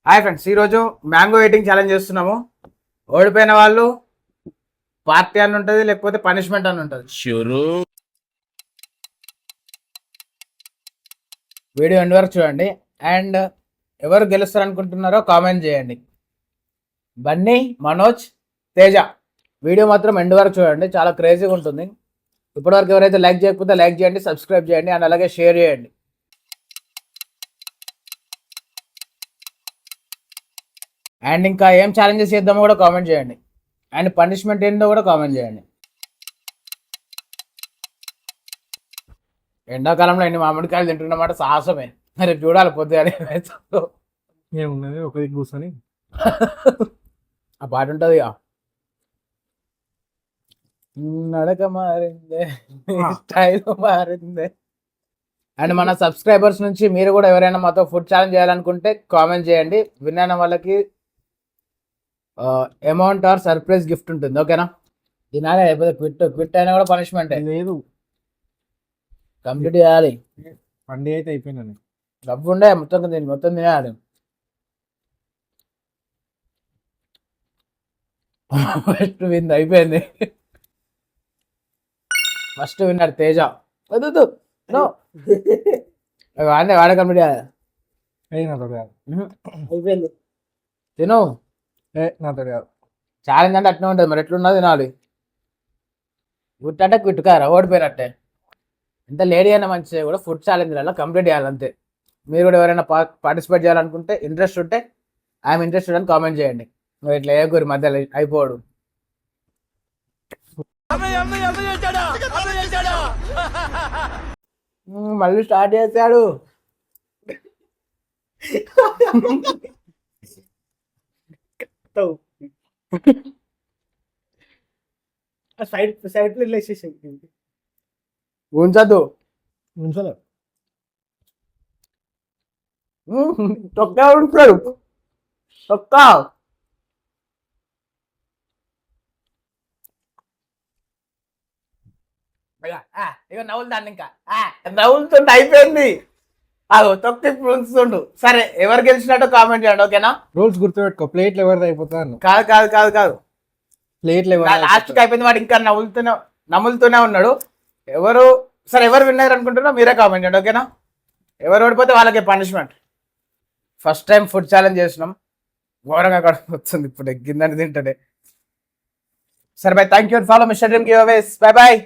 Hi friends, ఈరోజు mango ఎయిటింగ్ challenge చేస్తున్నాము. ఓడిపోయిన వాళ్ళు పార్టీ అని ఉంటుంది, లేకపోతే పనిష్మెంట్ అని ఉంటుంది. వీడియో ఎండ్ వరకు చూడండి. అండ్ ఎవరు గెలుస్తారు అనుకుంటున్నారో కామెంట్ చేయండి. బన్నీ, మనోజ్, తేజ. వీడియో మాత్రం ఎండ్ వరకు చూడండి, చాలా క్రేజీగా ఉంటుంది. ఇప్పటివరకు ఎవరైతే లైక్ చేయకపోతే లైక్ చేయండి, సబ్స్క్రైబ్ చేయండి అండ్ అలాగే షేర్ చేయండి. అండ్ ఇంకా ఏం ఛాలెంజెస్ చేద్దామో కూడా కామెంట్ చేయండి. అండ్ పనిష్మెంట్ ఏంటో కూడా కామెంట్ చేయండి. ఎండాకాలంలో ఎన్ని మామిడికాయలు తింటున్నమాట సాహసమే. మరి చూడాలి పొద్దు అని ఏమున్నది ఒక దిక్కు కూర్చొని ఆ పాట ఉంటుంది. నడక మారిందే, స్టైల్ మారిందే. అండ్ మన సబ్స్క్రైబర్స్ నుంచి మీరు కూడా ఎవరైనా మాతో ఫుడ్ ఛాలెంజ్ చేయాలనుకుంటే కామెంట్ చేయండి. విన్ అయిన వాళ్ళకి అమౌంట్ ఆర్ సర్ప్రైజ్ గిఫ్ట్ ఉంటుంది. ఓకేనా? తినాలి, లేకపోతే క్విట్ అయినా కూడా పనిష్మెంట్ లేదు, కంప్లీట్ చేయాలి. పండుగ అయితే అయిపోయిందండి. డబ్బు ఉండే మొత్తం తినాలి. ఫస్ట్ విన్ అయిపోయింది. First winner Teja. వద్దు వాడే కంప్లీట్ చేయాలి. నాతో కాదు, అయిపోయింది. తిను. నాతో కాదు. ఛాలెంజ్ అంటే అట్నే ఉంటుంది, మరి ఎట్లున్నది తినాలి. గుట్టంటే క్విట్టుకారా, ఓడిపోయినట్టే. ఎంత లేడీ అయినా మంచిగా కూడా ఫుడ్ ఛాలెంజ్లలో కంప్లీట్ చేయాలి అంతే. మీరు కూడా ఎవరైనా పార్టిసిపేట్ చేయాలనుకుంటే, ఇంట్రెస్ట్ ఉంటే ఐఎమ్ ఇంట్రెస్టెడ్ అని కామెంట్ చేయండి. నువ్వు ఇట్లా ఏ మధ్యలో అయిపోడు. మళ్ళీ స్టార్ట్ చేశాడు. సైడ్ ఉంచదు. ఉంచలే, తొక్కా ఉంటాడు. తొక్కా ఇక నవ్వులుతాండి. ఇంకా నవ్వులుతుంటే అయిపోయింది. అదో తొక్కి ఉంచుతుండు. సరే, ఎవరు గెలిచినట్టు కామెంట్ చేయండి. ఓకేనా? రూల్స్ గుర్తుపెట్టుకో. ప్లేట్లు ఎవరిది అయిపోతాను. కాదు ప్లేట్లు లాస్ట్కి అయిపోయింది. వాడు ఇంకా నమ్ములుతూనే ఉన్నాడు. ఎవరు విన్నారు అనుకుంటున్నా మీరే కామెంట్ చేయండి. ఓకేనా? ఎవరు ఓడిపోతే వాళ్ళకి punishment. First time food challenge చేసినాం. ఘోరంగా కడుపు వస్తుంది ఇప్పుడు ఎగ్గిందని తింటే. సరే బాయ్, thank you. Follow mister dream giveaways. Bye bye.